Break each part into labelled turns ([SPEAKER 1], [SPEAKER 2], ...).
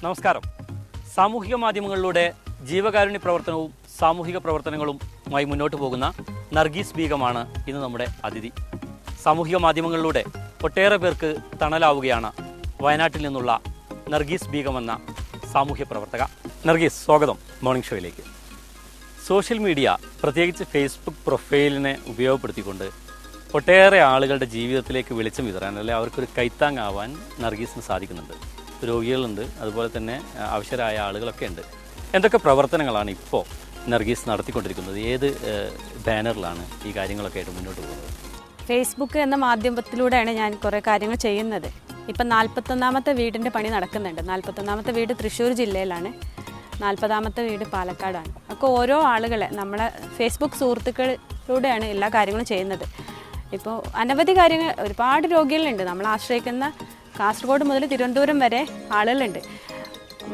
[SPEAKER 1] നമസ്കാരം. സാമൂഹിക മാധ്യമങ്ങളിലൂടെ ജീവകാരുണ്യ പ്രവർത്തനവും സാമൂഹിക പ്രവർത്തനങ്ങളുമായി മുന്നോട്ട് പോകുന്ന നർഗീസ് ബീഗമാണ് ഇന്ന് നമ്മുടെ അതിഥി. സാമൂഹിക മാധ്യമങ്ങളിലൂടെ ഒട്ടേറെ പേർക്ക് തണലാവുകയാണ് വയനാട്ടിൽ നിന്നുള്ള നർഗീസ് ബീഗം എന്ന സാമൂഹ്യ പ്രവർത്തക. നർഗീസ്, സ്വാഗതം മോർണിംഗ് ഷോയിലേക്ക്. സോഷ്യൽ മീഡിയ, പ്രത്യേകിച്ച് ഫേസ്ബുക്ക് പ്രൊഫൈലിനെ ഉപയോഗപ്പെടുത്തിക്കൊണ്ട് ഒട്ടേറെ ആളുകളുടെ ജീവിതത്തിലേക്ക് വെളിച്ചം വിതറാൻ, അല്ലെങ്കിൽ അവർക്കൊരു കൈത്താങ്ങാവാൻ നർഗീസിന് സാധിക്കുന്നുണ്ട്. രോഗികളുണ്ട്, അതുപോലെ തന്നെ അവശരായ ആളുകളൊക്കെ ഉണ്ട്. എന്തൊക്കെ പ്രവർത്തനങ്ങളാണ് ഇപ്പോൾ നർഗീസ് നടത്തിക്കൊണ്ടിരിക്കുന്നത്? ഏത് ബാനറിലാണ് ഈ കാര്യങ്ങളൊക്കെ ആയിട്ട് മുന്നോട്ട് പോകുന്നത്?
[SPEAKER 2] ഫേസ്ബുക്ക് എന്ന മാധ്യമത്തിലൂടെയാണ് ഞാൻ കുറേ കാര്യങ്ങൾ ചെയ്യുന്നത്. ഇപ്പം 41ാമത്തെ വീടിൻ്റെ പണി നടക്കുന്നുണ്ട്. 41ാമത്തെ വീട് തൃശ്ശൂർ ജില്ലയിലാണ്, 40ാമത്തെ വീട് പാലക്കാടാണ്. അപ്പോൾ ഓരോ ആളുകളെ നമ്മളെ ഫേസ്ബുക്ക് സുഹൃത്തുക്കളിലൂടെയാണ് എല്ലാ കാര്യങ്ങളും ചെയ്യുന്നത്. ഇപ്പോൾ അനവധി കാര്യങ്ങൾ, ഒരുപാട് രോഗികളുണ്ട്. നമ്മൾ ആശ്രയിക്കുന്ന കാസർഗോഡ് മുതൽ തിരുവനന്തപുരം വരെ ആളുകളുണ്ട്.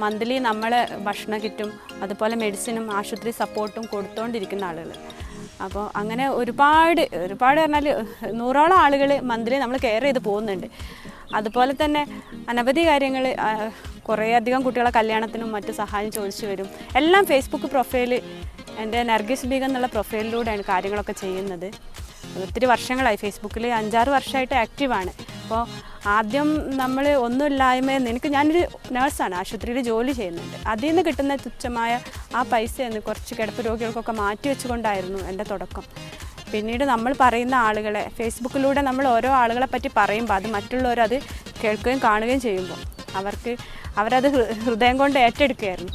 [SPEAKER 2] മന്ത്ലി നമ്മൾ ഭക്ഷണ കിറ്റും അതുപോലെ മെഡിസിനും ആശുപത്രി സപ്പോർട്ടും കൊടുത്തുകൊണ്ടിരിക്കുന്ന ആളുകൾ. അപ്പോൾ അങ്ങനെ ഒരുപാട് പറഞ്ഞാൽ 100ഓളം ആളുകൾ മന്ത്ലി നമ്മൾ കെയർ ചെയ്ത് പോകുന്നുണ്ട്. അതുപോലെ തന്നെ അനവധി കാര്യങ്ങൾ, കുറേയധികം കുട്ടികളെ കല്യാണത്തിനും മറ്റു സഹായം ചോദിച്ചു വരും. എല്ലാം ഫേസ്ബുക്ക് പ്രൊഫൈൽ, എൻ്റെ നർഗീസ് ബീഗം എന്നുള്ള പ്രൊഫൈലിലൂടെയാണ് കാര്യങ്ങളൊക്കെ ചെയ്യുന്നത്. ഒത്തിരി വർഷങ്ങളായി ഫേസ്ബുക്കിൽ 5-6 വർഷമായിട്ട് ആക്റ്റീവാണ്. അപ്പോൾ ആദ്യം നമ്മൾ ഒന്നുമില്ലായ്മയെന്ന്, ഞാനൊരു നേഴ്സാണ്, ആശുപത്രിയിൽ ജോലി ചെയ്യുന്നുണ്ട്. അതിൽ നിന്ന് കിട്ടുന്ന തുച്ഛമായ ആ പൈസയെന്ന് കുറച്ച് കിടപ്പ് രോഗികൾക്കൊക്കെ മാറ്റി വെച്ചുകൊണ്ടായിരുന്നു എൻ്റെ തുടക്കം. പിന്നീട് നമ്മൾ പറയുന്ന ആളുകളെ ഫേസ്ബുക്കിലൂടെ നമ്മൾ ഓരോ ആളുകളെ പറ്റി പറയുമ്പോൾ അത് മറ്റുള്ളവരത് കേൾക്കുകയും കാണുകയും ചെയ്യുമ്പോൾ അവരത് ഹൃദയം കൊണ്ട് ഏറ്റെടുക്കുകയായിരുന്നു.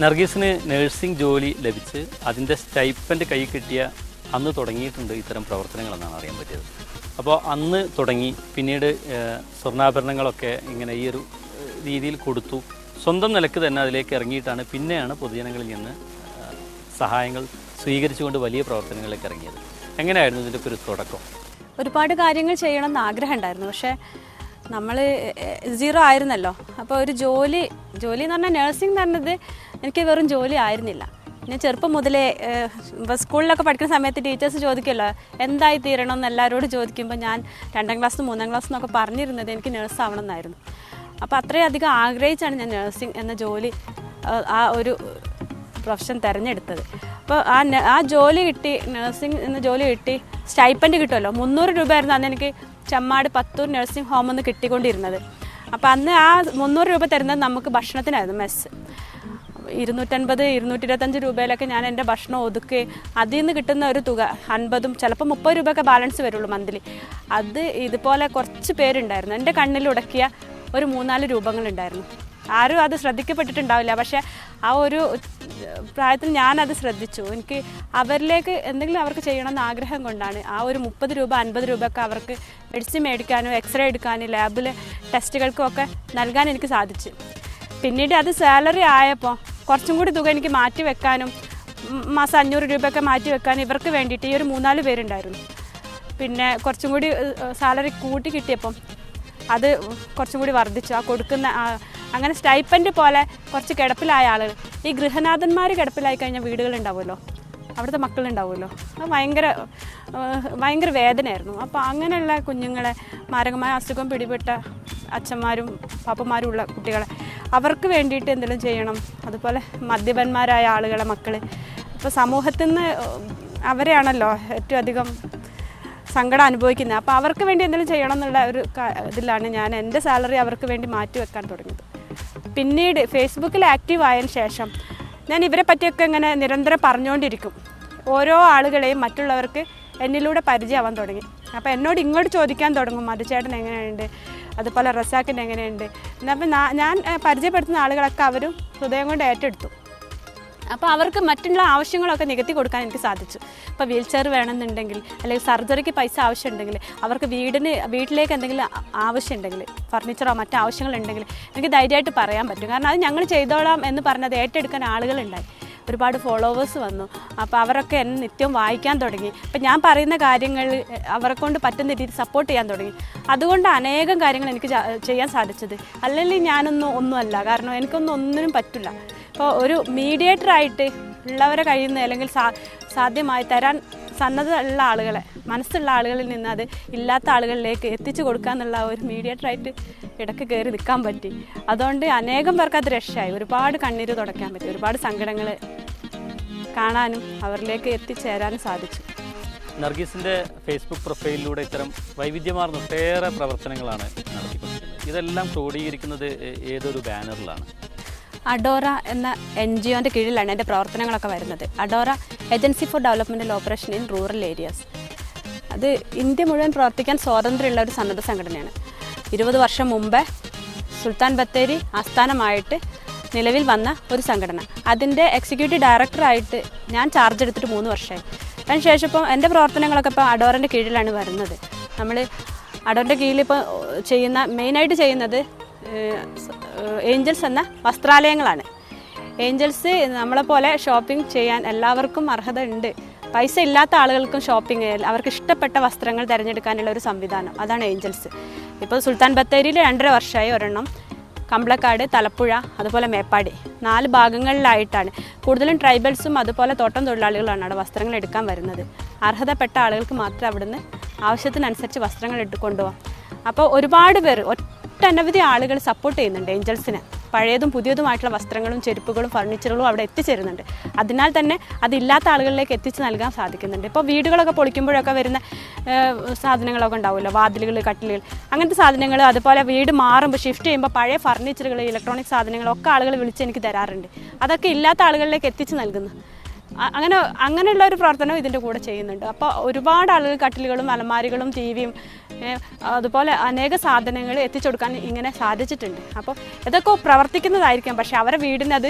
[SPEAKER 1] നർഗീസിന് നഴ്സിംഗ് ജോലി ലഭിച്ച് അതിൻ്റെ സ്റ്റൈപ്പൻഡ് കൈ കിട്ടിയ അന്ന് തുടങ്ങിയിട്ടുണ്ട് ഇത്തരം പ്രവർത്തനങ്ങളെന്നാണ് അറിയാൻ പറ്റിയത്. അപ്പോൾ അന്ന് തുടങ്ങി, പിന്നീട് സ്വർണ്ണാഭരണങ്ങളൊക്കെ ഇങ്ങനെ ഈ ഒരു രീതിയിൽ കൊടുത്തു. സ്വന്തം നിലക്ക് തന്നെ അതിലേക്ക് ഇറങ്ങിയിട്ടാണ് പിന്നെയാണ് പൊതുജനങ്ങളിൽ നിന്ന് സഹായങ്ങൾ സ്വീകരിച്ചുകൊണ്ട് വലിയ പ്രവർത്തനങ്ങളിലേക്ക് ഇറങ്ങിയത്. എങ്ങനെയായിരുന്നു ഇതിൻ്റെ ഒരു തുടക്കം?
[SPEAKER 2] ഒരുപാട് കാര്യങ്ങൾ ചെയ്യണമെന്ന് ആഗ്രഹം ഉണ്ടായിരുന്നു. പക്ഷേ നമ്മൾ 0 ആയിരുന്നല്ലോ. അപ്പോൾ ഒരു ജോലി എന്ന് പറഞ്ഞാൽ നഴ്സിംഗ് എന്ന് പറഞ്ഞത് എനിക്ക് വെറും ജോലി ആയിരുന്നില്ല. ഞാൻ ചെറുപ്പം മുതലേ സ്കൂളിലൊക്കെ പഠിക്കുന്ന സമയത്ത് ടീച്ചേഴ്സ് ചോദിക്കുമല്ലോ എന്തായി തീരണം എന്ന് എല്ലാവരോടും ചോദിക്കുമ്പോൾ ഞാൻ 2ാം ക്ലാസ് 3ാം ക്ലാസ് എന്നൊക്കെ പറഞ്ഞിരുന്നത് എനിക്ക് നഴ്സ് ആവണം എന്നായിരുന്നു. അപ്പോൾ അത്രയധികം ആഗ്രഹിച്ചാണ് ഞാൻ നഴ്സിംഗ് എന്ന ജോലി, ആ ഒരു പ്രൊഫഷൻ തിരഞ്ഞെടുത്തത്. അപ്പോൾ ആ ജോലി കിട്ടി, നഴ്സിംഗ് എന്ന ജോലി കിട്ടി. സ്റ്റൈപ്പൻഡ് കിട്ടുമല്ലോ, 300 രൂപയായിരുന്നു അന്ന് എനിക്ക് ചമ്മാട് പത്തൂർ നഴ്സിംഗ് ഹോമിൽ നിന്ന് കിട്ടിക്കൊണ്ടിരുന്നത്. അപ്പോൾ അന്ന് ആ 300 രൂപ തരുന്നത് നമുക്ക് ഭക്ഷണത്തിനായിരുന്നു. മെസ്സ് 250-225 രൂപയിലൊക്കെ ഞാൻ എൻ്റെ ഭക്ഷണം ഒതുക്കി അതിൽ നിന്ന് കിട്ടുന്ന ഒരു തുക 50, ചിലപ്പോൾ 30 രൂപയൊക്കെ ബാലൻസ് വരുള്ളൂ മന്ത്ലി. അത് ഇതുപോലെ കുറച്ച് പേരുണ്ടായിരുന്നു. എൻ്റെ കണ്ണിൽ ഉടക്കിയ ഒരു 3-4 രൂപങ്ങളുണ്ടായിരുന്നു. ആരും അത് ശ്രദ്ധിക്കപ്പെട്ടിട്ടുണ്ടാവില്ല. പക്ഷേ ആ ഒരു പ്രായത്തിൽ ഞാനത് ശ്രദ്ധിച്ചു. എനിക്ക് അവരിലേക്ക് എന്തെങ്കിലും അവർക്ക് ചെയ്യണമെന്ന് ആഗ്രഹം കൊണ്ടാണ് ആ ഒരു 30 രൂപ 50 രൂപയൊക്കെ അവർക്ക് മെഡിസിൻ മേടിക്കാനും എക്സ്റേ എടുക്കാനും ലാബിലെ ടെസ്റ്റുകൾക്കും ഒക്കെ നൽകാൻ എനിക്ക് സാധിച്ചു. പിന്നീട് അത് സാലറി ആയപ്പോൾ കുറച്ചും കൂടി തുക എനിക്ക് മാറ്റി വെക്കാനും, മാസം 500 രൂപയൊക്കെ മാറ്റി വെക്കാനും ഇവർക്ക് വേണ്ടിയിട്ട് ഈ ഒരു 3-4 പേരുണ്ടായിരുന്നു. പിന്നെ കുറച്ചും കൂടി സാലറി കൂട്ടി കിട്ടിയപ്പം അത് കുറച്ചും കൂടി വർദ്ധിച്ചു. ആ കൊടുക്കുന്ന അങ്ങനെ സ്റ്റൈപ്പൻഡ് പോലെ കുറച്ച് കിടപ്പിലായ ആളുകൾ, ഈ ഗൃഹനാഥന്മാർ കിടപ്പിലായി കഴിഞ്ഞ വീടുകളുണ്ടാവുമല്ലോ, അവിടുത്തെ മക്കളുണ്ടാവുമല്ലോ, അത് ഭയങ്കര വേദനയായിരുന്നു. അപ്പോൾ അങ്ങനെയുള്ള കുഞ്ഞുങ്ങളെ, മാരകമായ അസുഖം പിടിപെട്ട അച്ഛന്മാരും പാപ്പന്മാരും ഉള്ള കുട്ടികളെ, അവർക്ക് വേണ്ടിയിട്ട് എന്തെങ്കിലും ചെയ്യണം. അതുപോലെ മദ്യപന്മാരായ ആളുകളെ മക്കൾ, ഇപ്പോൾ സമൂഹത്തിൽ നിന്ന് അവരെയാണല്ലോ ഏറ്റവും അധികം സങ്കടം അനുഭവിക്കുന്നത്. അപ്പോൾ അവർക്ക് വേണ്ടി എന്തെങ്കിലും ചെയ്യണം എന്നുള്ള ഒരു ഇതിലാണ് ഞാൻ എൻ്റെ സാലറി അവർക്ക് വേണ്ടി മാറ്റി വെക്കാൻ തുടങ്ങിയത്. പിന്നീട് ഫേസ്ബുക്കിൽ ആക്റ്റീവ് ആയതിനു ശേഷം ഞാൻ ഇവരെ പറ്റിയൊക്കെ ഇങ്ങനെ നിരന്തരം പറഞ്ഞുകൊണ്ടിരിക്കും. ഓരോ ആളുകളെയും മറ്റുള്ളവർക്ക് എന്നിലൂടെ പരിചയമാവാൻ തുടങ്ങി. അപ്പോൾ എന്നോട് ഇങ്ങോട്ട് ചോദിക്കാൻ തുടങ്ങും, മധുചേട്ടൻ എങ്ങനെയുണ്ട്, അതുപോലെ റസാക്കിന് എങ്ങനെയുണ്ട്. എന്നപ്പോൾ ഞാൻ പരിചയപ്പെടുത്തുന്ന ആളുകളൊക്കെ അവരും ഹൃദയം കൊണ്ട് ഏറ്റെടുത്തു. അപ്പോൾ അവർക്ക് മറ്റുള്ള ആവശ്യങ്ങളൊക്കെ നികത്തി കൊടുക്കാൻ എനിക്ക് സാധിച്ചു. ഇപ്പോൾ വീൽ ചെയർ വേണമെന്നുണ്ടെങ്കിൽ, അല്ലെങ്കിൽ സർജറിക്ക് പൈസ ആവശ്യമുണ്ടെങ്കിൽ, അവർക്ക് വീട്ടിലേക്ക് എന്തെങ്കിലും ആവശ്യമുണ്ടെങ്കിൽ, ഫർണിച്ചറോ മറ്റു ആവശ്യങ്ങളുണ്ടെങ്കിൽ എനിക്ക് ധൈര്യമായിട്ട് പറയാൻ പറ്റും. കാരണം അത് ഞങ്ങൾ ചെയ്തോളാം എന്ന് പറഞ്ഞത് ഏറ്റെടുക്കാൻ ആളുകളുണ്ടായി. ഒരുപാട് ഫോളോവേഴ്സ് വന്നു. അപ്പോൾ അവരൊക്കെ എന്നെ നിത്യവും വായിക്കാൻ തുടങ്ങി. അപ്പം ഞാൻ പറയുന്ന കാര്യങ്ങൾ അവരെ കൊണ്ട് പറ്റുന്ന രീതിയിൽ സപ്പോർട്ട് ചെയ്യാൻ തുടങ്ങി. അതുകൊണ്ട് അനേകം കാര്യങ്ങൾ എനിക്ക് ചെയ്യാൻ സാധിച്ചത്. അല്ലെങ്കിൽ ഒന്നുമല്ല, കാരണം ഒന്നിനും പറ്റില്ല. ഇപ്പോൾ ഒരു മീഡിയേറ്ററായിട്ട് ഉള്ളവരെ കഴിയുന്ന അല്ലെങ്കിൽ സാധ്യമായി തരാൻ സന്നദ്ധ ഉള്ള ആളുകളെ, മനസ്സുള്ള ആളുകളിൽ നിന്ന് അത് ഇല്ലാത്ത ആളുകളിലേക്ക് എത്തിച്ചു കൊടുക്കുക എന്നുള്ള ഒരു മീഡിയേറ്ററായിട്ട് ഇടയ്ക്ക് കയറി നിൽക്കാൻ പറ്റി. അതുകൊണ്ട് അനേകം പേർക്ക് അത് രക്ഷയായി. ഒരുപാട് കണ്ണീര് തുടയ്ക്കാൻ പറ്റി, ഒരുപാട് സങ്കടങ്ങൾ കാണാനും അവരിലേക്ക് എത്തിച്ചേരാനും സാധിച്ചു.
[SPEAKER 1] നർഗീസിൻ്റെ ഫേസ്ബുക്ക് പ്രൊഫൈലിലൂടെ ഇത്തരം വൈവിധ്യമാർന്ന ഒട്ടേറെ പ്രവർത്തനങ്ങളാണ് നടത്തിക്കൊണ്ടിരിക്കുന്നത്. ഇതെല്ലാം ക്രോഡീകരിക്കുന്നത് ഏതൊരു ബാനറിലാണ്?
[SPEAKER 2] അഡോറ എന്ന NGOൻ്റെ കീഴിലാണ് എൻ്റെ പ്രവർത്തനങ്ങളൊക്കെ വരുന്നത്. ADORA agency for development and operation in rural areas. അത് ഇന്ത്യ മുഴുവൻ പ്രവർത്തിക്കാൻ സ്വാതന്ത്ര്യമുള്ള ഒരു സന്നദ്ധ സംഘടനയാണ്. 20 വർഷം മുമ്പേ സുൽത്താൻ ബത്തേരി ആസ്ഥാനമായിട്ട് നിലവിൽ വന്ന ഒരു സംഘടന. അതിൻ്റെ എക്സിക്യൂട്ടീവ് ഡയറക്ടറായിട്ട് ഞാൻ ചാർജ് എടുത്തിട്ട് 3 വർഷമായി. അതിനുശേഷം ഇപ്പം എൻ്റെ പ്രവർത്തനങ്ങളൊക്കെ ഇപ്പോൾ അഡോറിൻ്റെ കീഴിലാണ് വരുന്നത്. നമ്മൾ അഡോറിൻ്റെ കീഴിൽ ഇപ്പോൾ മെയിനായിട്ട് ചെയ്യുന്നത് ഏഞ്ചൽസ് എന്ന വസ്ത്രാലയങ്ങളാണ്. ഏഞ്ചൽസ് നമ്മളെപ്പോലെ ഷോപ്പിംഗ് ചെയ്യാൻ എല്ലാവർക്കും അർഹത ഉണ്ട്. പൈസ ഇല്ലാത്ത ആളുകൾക്കും ഷോപ്പിംഗ്, അവർക്ക് ഇഷ്ടപ്പെട്ട വസ്ത്രങ്ങൾ തിരഞ്ഞെടുക്കാനുള്ള ഒരു സംവിധാനം, അതാണ് ഏഞ്ചൽസ്. ഇപ്പോൾ സുൽത്താൻ ബത്തേരിയിൽ 2.5 വർഷമായി ഒരെണ്ണം, കമ്പളക്കാട്, തലപ്പുഴ, അതുപോലെ മേപ്പാടി 4 ഭാഗങ്ങളിലായിട്ടാണ്. കൂടുതലും ട്രൈബൽസും അതുപോലെ തോട്ടം തൊഴിലാളികളാണ് അവിടെ വസ്ത്രങ്ങൾ എടുക്കാൻ വരുന്നത്. അർഹതപ്പെട്ട ആളുകൾക്ക് മാത്രമേ അവിടുന്ന് ആവശ്യത്തിനനുസരിച്ച് വസ്ത്രങ്ങൾ കൊണ്ടുപോകാം. അപ്പോൾ ഒരുപാട് പേർ, ഒട്ടനവധി ആളുകൾ സപ്പോർട്ട് ചെയ്യുന്നുണ്ട് ഏഞ്ചൽസിനെ. പഴയതും പുതിയതുമായിട്ടുള്ള വസ്ത്രങ്ങളും ചെരുപ്പുകളും ഫർണിച്ചറുകളും അവിടെ എത്തിച്ചേരുന്നുണ്ട്. അതിനാൽ തന്നെ അതില്ലാത്ത ആളുകളിലേക്ക് എത്തിച്ച് നൽകാൻ സാധിക്കുന്നുണ്ട്. ഇപ്പോൾ വീടുകളൊക്കെ പൊളിക്കുമ്പോഴൊക്കെ വരുന്ന സാധനങ്ങളൊക്കെ ഉണ്ടാവുമല്ലോ, വാതിലുകൾ, കട്ടിലുകൾ, അങ്ങനത്തെ സാധനങ്ങൾ. അതുപോലെ വീട് മാറുമ്പോൾ ഷിഫ്റ്റ് ചെയ്യുമ്പോൾ പഴയ ഫർണിച്ചറുകൾ, ഇലക്ട്രോണിക് സാധനങ്ങളൊക്കെ ആളുകൾ വിളിച്ച് എനിക്ക് തരാറുണ്ട്. അതൊക്കെ ഇല്ലാത്ത ആളുകളിലേക്ക് എത്തിച്ച് നൽകുന്നു. അങ്ങനെയുള്ള ഒരു പ്രവർത്തനം ഇതിൻ്റെ കൂടെ ചെയ്യുന്നുണ്ട്. അപ്പോൾ ഒരുപാട് ആളുകൾ കട്ടിലുകളും അലമാരികളും ടിവിയും അതുപോലെ അനേക സാധനങ്ങൾ എത്തിച്ചു കൊടുക്കാൻ ഇങ്ങനെ സാധിച്ചിട്ടുണ്ട്. അപ്പോൾ ഇതൊക്കെ പ്രവർത്തിക്കുന്നതായിരിക്കാം, പക്ഷേ അവരുടെ വീടിനത്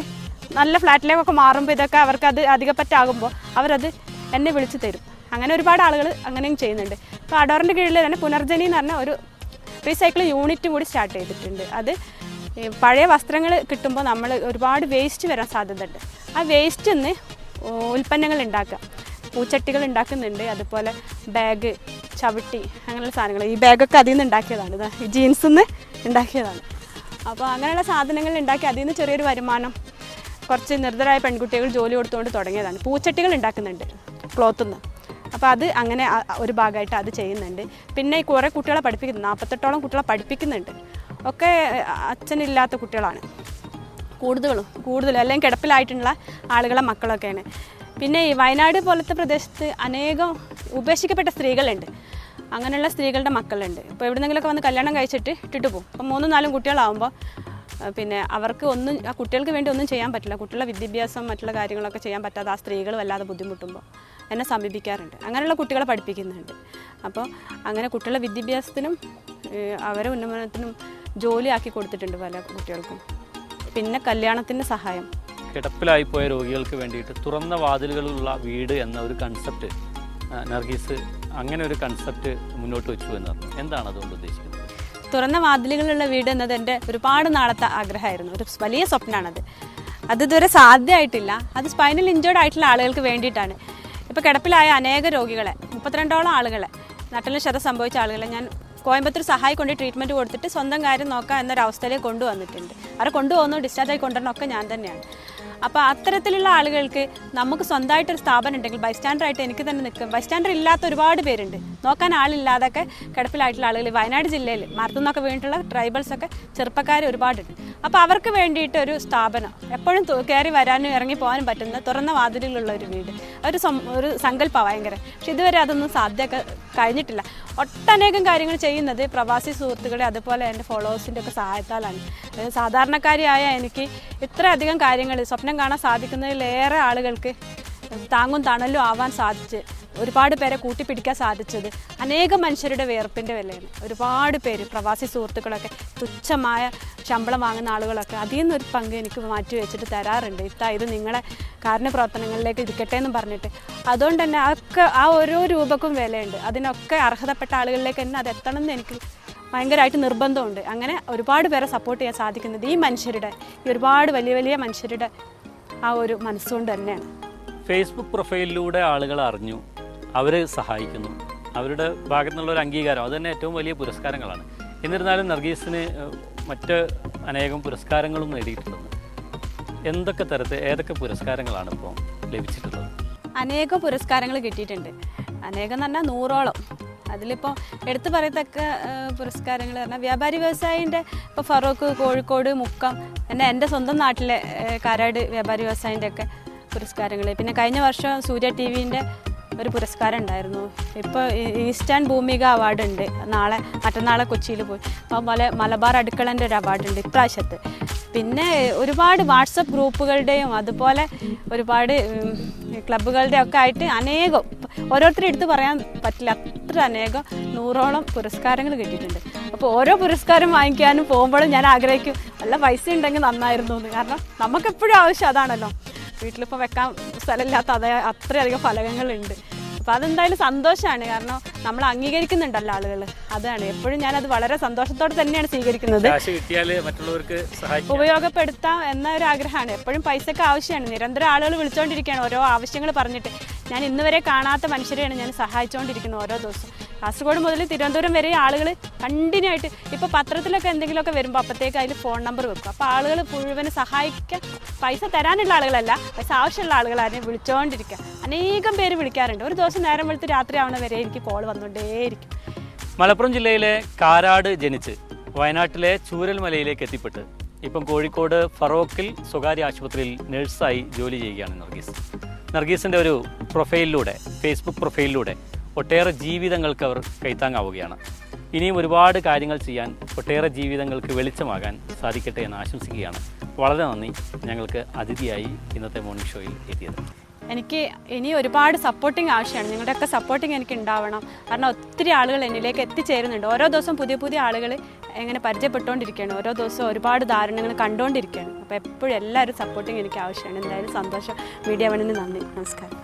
[SPEAKER 2] നല്ല ഫ്ലാറ്റിലേക്കൊക്കെ മാറുമ്പോൾ ഇതൊക്കെ അവർക്കത് അധികപ്പറ്റാകുമ്പോൾ അവരത് എന്നെ വിളിച്ച് തരും. അങ്ങനെ ഒരുപാട് ആളുകൾ അങ്ങനെയും ചെയ്യുന്നുണ്ട്. ഇപ്പോൾ അഡോറിൻ്റെ കീഴിൽ തന്നെ പുനർജനി എന്ന് പറഞ്ഞ ഒരു റീസൈക്കിൾ യൂണിറ്റ് കൂടി സ്റ്റാർട്ട് ചെയ്തിട്ടുണ്ട്. അത് പഴയ വസ്ത്രങ്ങൾ കിട്ടുമ്പോൾ നമ്മൾ ഒരുപാട് വേസ്റ്റ് വരാൻ സാധ്യതയുണ്ട്. ആ വേസ്റ്റിൽ നിന്ന് ഉൽപ്പന്നങ്ങൾ ഉണ്ടാക്കുക, പൂച്ചട്ടികൾ ഉണ്ടാക്കുന്നുണ്ട്, അതുപോലെ ബാഗ്, ചവിട്ടി, അങ്ങനെയുള്ള സാധനങ്ങൾ. ഈ ബാഗൊക്കെ അതിൽ നിന്ന് ഉണ്ടാക്കിയതാണ്, ഈ ജീൻസിൽ നിന്ന് ഉണ്ടാക്കിയതാണ്. അപ്പോൾ അങ്ങനെയുള്ള സാധനങ്ങൾ ഉണ്ടാക്കി അതിൽ നിന്ന് ചെറിയൊരു വരുമാനം കുറച്ച് നിർദ്ധരായ പെൺകുട്ടികൾ ജോലി കൊടുത്തുകൊണ്ട് തുടങ്ങിയതാണ്. പൂച്ചട്ടികൾ ഉണ്ടാക്കുന്നുണ്ട് ക്ലോത്തിൽ നിന്ന്. അപ്പോൾ അത് അങ്ങനെ ഒരു ഭാഗമായിട്ട് അത് ചെയ്യുന്നുണ്ട്. പിന്നെ ഈ കുറേ കുട്ടികളെ പഠിപ്പിക്കുന്നുണ്ട്, 48ഓളം കുട്ടികളെ പഠിപ്പിക്കുന്നുണ്ട്. ഒക്കെ അച്ഛനില്ലാത്ത കുട്ടികളാണ് കൂടുതലും, അല്ലെങ്കിൽ കിടപ്പിലായിട്ടുള്ള ആളുകളെ മക്കളൊക്കെയാണ്. പിന്നെ ഈ വയനാട് പോലത്തെ പ്രദേശത്ത് അനേകം ഉപേക്ഷിക്കപ്പെട്ട സ്ത്രീകളുണ്ട്. അങ്ങനെയുള്ള സ്ത്രീകളുടെ മക്കളുണ്ട്. ഇപ്പോൾ എവിടെന്നെങ്കിലുമൊക്കെ വന്ന് കല്യാണം കഴിച്ചിട്ട് ഇട്ടിട്ട് പോകും. അപ്പോൾ 3-4 കുട്ടികളാകുമ്പോൾ പിന്നെ അവർക്ക് ആ കുട്ടികൾക്ക് വേണ്ടി ഒന്നും ചെയ്യാൻ പറ്റില്ല. കുട്ടികളുടെ വിദ്യാഭ്യാസം മറ്റുള്ള കാര്യങ്ങളൊക്കെ ചെയ്യാൻ പറ്റാതെ ആ സ്ത്രീകൾ വല്ലാതെ ബുദ്ധിമുട്ടുമ്പോൾ എന്നെ സമീപിക്കാറുണ്ട്. അങ്ങനെയുള്ള കുട്ടികളെ പഠിപ്പിക്കുന്നുണ്ട്. അപ്പോൾ അങ്ങനെ കുട്ടികളുടെ വിദ്യാഭ്യാസത്തിനും അവരെ ഉന്നമനത്തിനും ജോലിയാക്കി കൊടുത്തിട്ടുണ്ട് പല കുട്ടികൾക്കും. പിന്നെ കല്യാണത്തിൻ്റെ സഹായം,
[SPEAKER 1] കിടപ്പിലായിപ്പോയ രോഗികൾക്ക് വേണ്ടിയിട്ട് തുറന്ന വാതിലുകളുള്ള വീട് എന്ന ഒരു കൺസെപ്റ്റ് നർഗീസ് അങ്ങനെ ഒരു കൺസെപ്റ്റ് മുന്നോട്ട് വെച്ചു എന്ന് പറഞ്ഞു. എന്താണ് അതുകൊണ്ട് ഉദ്ദേശിക്കുന്നത്?
[SPEAKER 2] തുറന്ന വാതിലുകളുള്ള വീട് എന്നത് എൻ്റെ ഒരുപാട് നാളത്തെ ആഗ്രഹമായിരുന്നു. ഒരു വലിയ സ്വപ്നമാണത്. ഇതുവരെ സാധ്യമായിട്ടില്ല. അത് സ്പൈനൽ ഇഞ്ചേർഡ് ആയിട്ടുള്ള ആളുകൾക്ക് വേണ്ടിയിട്ടാണ്. ഇപ്പോൾ കിടപ്പിലായ അനേക രോഗികളെ, 32ഓളം ആളുകളെ, നട്ടലിന് ക്ഷതം സംഭവിച്ച ആളുകളെ ഞാൻ കോയമ്പത്തൂർ സഹായി കൊണ്ട് ട്രീറ്റ്മെൻറ്റ് കൊടുത്തിട്ട് സ്വന്തം കാര്യം നോക്കാം എന്നൊരവസ്ഥയിലേക്ക് കൊണ്ടുവന്നിട്ടുണ്ട്. അവരെ കൊണ്ടുപോകുന്നു, ഡിസ്ചാർജായി കൊണ്ടുവരണമൊക്കെ ഞാൻ തന്നെയാണ്. അപ്പോൾ അത്തരത്തിലുള്ള ആളുകൾക്ക് നമുക്ക് സ്വന്തമായിട്ടൊരു സ്ഥാപനം ഉണ്ടെങ്കിൽ ബൈസ്റ്റാൻഡറായിട്ട് എനിക്ക് തന്നെ നിൽക്കും. ബൈസ്റ്റാൻഡർ ഇല്ലാത്ത ഒരുപാട് പേരുണ്ട്, നോക്കാൻ ആളില്ലാതൊക്കെ കിടപ്പിലായിട്ടുള്ള ആളുകൾ വയനാട് ജില്ലയിൽ മരത്തുനിന്നൊക്കെ വീണിട്ടുള്ള ട്രൈബൽസൊക്കെ ചെറുപ്പക്കാർ ഒരുപാടുണ്ട്. അപ്പോൾ അവർക്ക് വേണ്ടിയിട്ട് ഒരു സ്ഥാപനം, എപ്പോഴും കയറി വരാനും ഇറങ്ങി പോകാനും പറ്റുന്ന തുറന്ന വാതിലുകളുള്ള ഒരു വീട്, ഒരു സങ്കല്പമാണ് ഭയങ്കര. പക്ഷെ ഇതുവരെ അതൊന്നും സാധ്യത കഴിഞ്ഞിട്ടില്ല. ഒട്ടനേകം കാര്യങ്ങൾ ചെയ്യുന്നത് പ്രവാസി സുഹൃത്തുക്കളെ അതുപോലെ എൻ്റെ ഫോളോവേഴ്സിൻ്റെ ഒക്കെ സഹായത്താലാണ്. സാധാരണക്കാരിയായ എനിക്ക് ഇത്രയധികം കാര്യങ്ങൾ സ്വപ്നം കാണാൻ സാധിക്കുന്നതിലേറെ ആളുകൾക്ക് താങ്ങും തണലും ആവാൻ സാധിച്ച്, ഒരുപാട് പേരെ കൂട്ടിപ്പിടിക്കാൻ സാധിച്ചത് അനേകം മനുഷ്യരുടെ വിയർപ്പിൻ്റെ വിലയാണ്. ഒരുപാട് പേര് പ്രവാസി സുഹൃത്തുക്കളൊക്കെ തുച്ഛമായ ശമ്പളം വാങ്ങുന്ന ആളുകളൊക്കെ അതിൽ നിന്നൊരു പങ്ക് എനിക്ക് മാറ്റി വെച്ചിട്ട് തരാറുണ്ട്. ഇത് നിങ്ങളെ കാരുണ്യ പ്രവർത്തനങ്ങളിലേക്ക് ഇരിക്കട്ടെ എന്ന് പറഞ്ഞിട്ട്. അതുകൊണ്ട് തന്നെ ആ ഓരോ രൂപക്കും വിലയുണ്ട്. അതിനൊക്കെ അർഹതപ്പെട്ട ആളുകളിലേക്ക് തന്നെ അത് എത്തണം എന്ന് എനിക്ക് ഭയങ്കരമായിട്ട് നിർബന്ധമുണ്ട്. അങ്ങനെ ഒരുപാട് പേരെ സപ്പോർട്ട് ചെയ്യാൻ സാധിക്കുന്നത് ഈ മനുഷ്യരുടെ, ഈ ഒരുപാട് വലിയ വലിയ മനുഷ്യരുടെ ആ ഒരു മനസ്സുകൊണ്ട് തന്നെയാണ്.
[SPEAKER 1] ഫേസ്ബുക്ക് പ്രൊഫൈലിലൂടെ ആളുകൾ അറിഞ്ഞു, അവർ സഹായിക്കുന്നു, അവരുടെ ഭാഗത്തു നിന്നുള്ളൊരു അംഗീകാരം, അത് തന്നെ ഏറ്റവും വലിയ പുരസ്കാരങ്ങളാണ്. എന്നിരുന്നാലും നർഗീസിന് മറ്റ് അനേകം പുരസ്കാരങ്ങളും നേടിയിട്ടുള്ളത്. ഏതൊക്കെ പുരസ്കാരങ്ങളാണ് ഇപ്പോൾ ലഭിച്ചിട്ടുള്ളത്?
[SPEAKER 2] അനേകം പുരസ്കാരങ്ങൾ കിട്ടിയിട്ടുണ്ട്. അനേകം എന്ന് പറഞ്ഞാൽ 100ഓളം. അതിലിപ്പോൾ എടുത്തു പറയത്തക്ക പുരസ്കാരങ്ങൾ പറഞ്ഞാൽ വ്യാപാരി വ്യവസായിൻ്റെ ഇപ്പോൾ ഫറൂഖ്, കോഴിക്കോട്, മുക്കം, എൻ്റെ സ്വന്തം നാട്ടിലെ കാരാട് വ്യാപാരി വ്യവസായിൻ്റെ ഒക്കെ പുരസ്കാരങ്ങൾ. പിന്നെ കഴിഞ്ഞ വർഷം സൂര്യ TV-ൻ്റെ ഒരു പുരസ്കാരം ഉണ്ടായിരുന്നു. ഇപ്പോൾ ഈസ്റ്റേൺ ഭൂമിക അവാർഡ് ഉണ്ട്, മറ്റന്നാളെ കൊച്ചിയിൽ പോയി. അപ്പം മലബാർ അടുക്കളൻ്റെ ഒരു അവാർഡ് ഉണ്ട് ഇപ്രാവശ്യത്ത്. പിന്നെ ഒരുപാട് വാട്സപ്പ് ഗ്രൂപ്പുകളുടെയും അതുപോലെ ഒരുപാട് ക്ലബ്ബുകളുടെ ഒക്കെ ആയിട്ട് അനേകം, ഓരോരുത്തരും എടുത്ത് പറയാൻ പറ്റില്ല, അത്ര അനേകം 100ഓളം പുരസ്കാരങ്ങൾ കിട്ടിയിട്ടുണ്ട്. അപ്പോൾ ഓരോ പുരസ്കാരം വാങ്ങിക്കാനും പോകുമ്പോഴും ഞാൻ ആഗ്രഹിക്കും നല്ല പൈസ ഉണ്ടെങ്കിൽ നന്നായിരുന്നു എന്ന്. കാരണം നമുക്കെപ്പോഴും ആവശ്യം അതാണല്ലോ. വീട്ടിലിപ്പോൾ വെക്കാൻ സ്ഥലമില്ലാത്ത അത്രയധികം ഫലകങ്ങളുണ്ട്. അപ്പോൾ അതെന്തായാലും സന്തോഷമാണ്. കാരണം നമ്മൾ അംഗീകരിക്കുന്നുണ്ടല്ലോ ആളുകൾ. അതാണ് എപ്പോഴും ഞാനത് വളരെ സന്തോഷത്തോടെ തന്നെയാണ് സ്വീകരിക്കുന്നത്.
[SPEAKER 1] മറ്റുള്ളവർക്ക്
[SPEAKER 2] ഉപയോഗപ്പെടുത്താം എന്നൊരു ആഗ്രഹമാണ്. എപ്പോഴും പൈസക്ക് ആവശ്യമാണ്. നിരന്തരം ആളുകൾ വിളിച്ചുകൊണ്ടിരിക്കുകയാണ് ഓരോ ആവശ്യങ്ങൾ പറഞ്ഞിട്ട്. ഞാൻ ഇന്ന് വരെ കാണാത്ത മനുഷ്യരെയാണ് ഞാൻ സഹായിച്ചുകൊണ്ടിരിക്കുന്നത് ഓരോ ദിവസവും. കാസർഗോഡ് മുതൽ തിരുവനന്തപുരം വരെ ആളുകൾ കണ്ടിന്യൂ ആയിട്ട്, ഇപ്പോൾ പത്രത്തിലൊക്കെ എന്തെങ്കിലുമൊക്കെ വരുമ്പോൾ അപ്പോഴത്തേക്ക് അതിൽ ഫോൺ നമ്പർ വെക്കും. അപ്പോൾ ആളുകൾ മുഴുവൻ സഹായിക്കാൻ, പൈസ തരാനുള്ള ആളുകളല്ല, പൈസ ആവശ്യമുള്ള ആളുകളാരും വിളിച്ചുകൊണ്ടിരിക്കുക. അനേകം പേര് വിളിക്കാറുണ്ട്. ഒരു ദിവസം നേരം വെളുത്ത് രാത്രി ആവണ വരെ എനിക്ക് കോൾ വന്നുകൊണ്ടേയിരിക്കും.
[SPEAKER 1] മലപ്പുറം ജില്ലയിലെ കാരാട് ജനിച്ച് വയനാട്ടിലെ ചൂരൽമലയിലേക്ക് എത്തിപ്പെട്ട് ഇപ്പം കോഴിക്കോട് ഫറോക്കിൽ സ്വകാര്യ ആശുപത്രിയിൽ നഴ്സായി ജോലി ചെയ്യുകയാണ് നർഗീസിൻ്റെ ഒരു പ്രൊഫൈലിലൂടെ, ഫേസ്ബുക്ക് പ്രൊഫൈലിലൂടെ ഒട്ടേറെ ജീവിതങ്ങൾക്ക് അവർ കൈത്താങ്ങാവുകയാണ്. ഇനിയും ഒരുപാട് കാര്യങ്ങൾ ചെയ്യാൻ, ഒട്ടേറെ ജീവിതങ്ങൾക്ക് വെളിച്ചമാകാൻ സാധിക്കട്ടെ എന്ന് ആശംസിക്കുകയാണ്. വളരെ നന്ദി ഞങ്ങൾക്ക് അതിഥിയായി ഇന്നത്തെ മോർണിംഗ് ഷോയിൽ എത്തിയത്.
[SPEAKER 2] എനിക്ക് ഇനി ഒരുപാട് സപ്പോർട്ടിങ് ആവശ്യമാണ്. നിങ്ങളുടെയൊക്കെ സപ്പോർട്ടിങ് എനിക്ക് ഉണ്ടാവണം. കാരണം ഒത്തിരി ആളുകൾ എന്നിലേക്ക് എത്തിച്ചേരുന്നുണ്ട്. ഓരോ ദിവസം പുതിയ പുതിയ ആളുകൾ എങ്ങനെ പരിചയപ്പെട്ടുകൊണ്ടിരിക്കുകയാണ്. ഓരോ ദിവസവും ഒരുപാട് ധാരണകൾ കണ്ടുകൊണ്ടിരിക്കുകയാണ്. അപ്പോൾ എപ്പോഴും എല്ലാവരും സപ്പോർട്ടിങ് എനിക്ക് ആവശ്യമാണ്. എന്തായാലും സന്തോഷം. മീഡിയ വണ്ണിന് നന്ദി. നമസ്കാരം.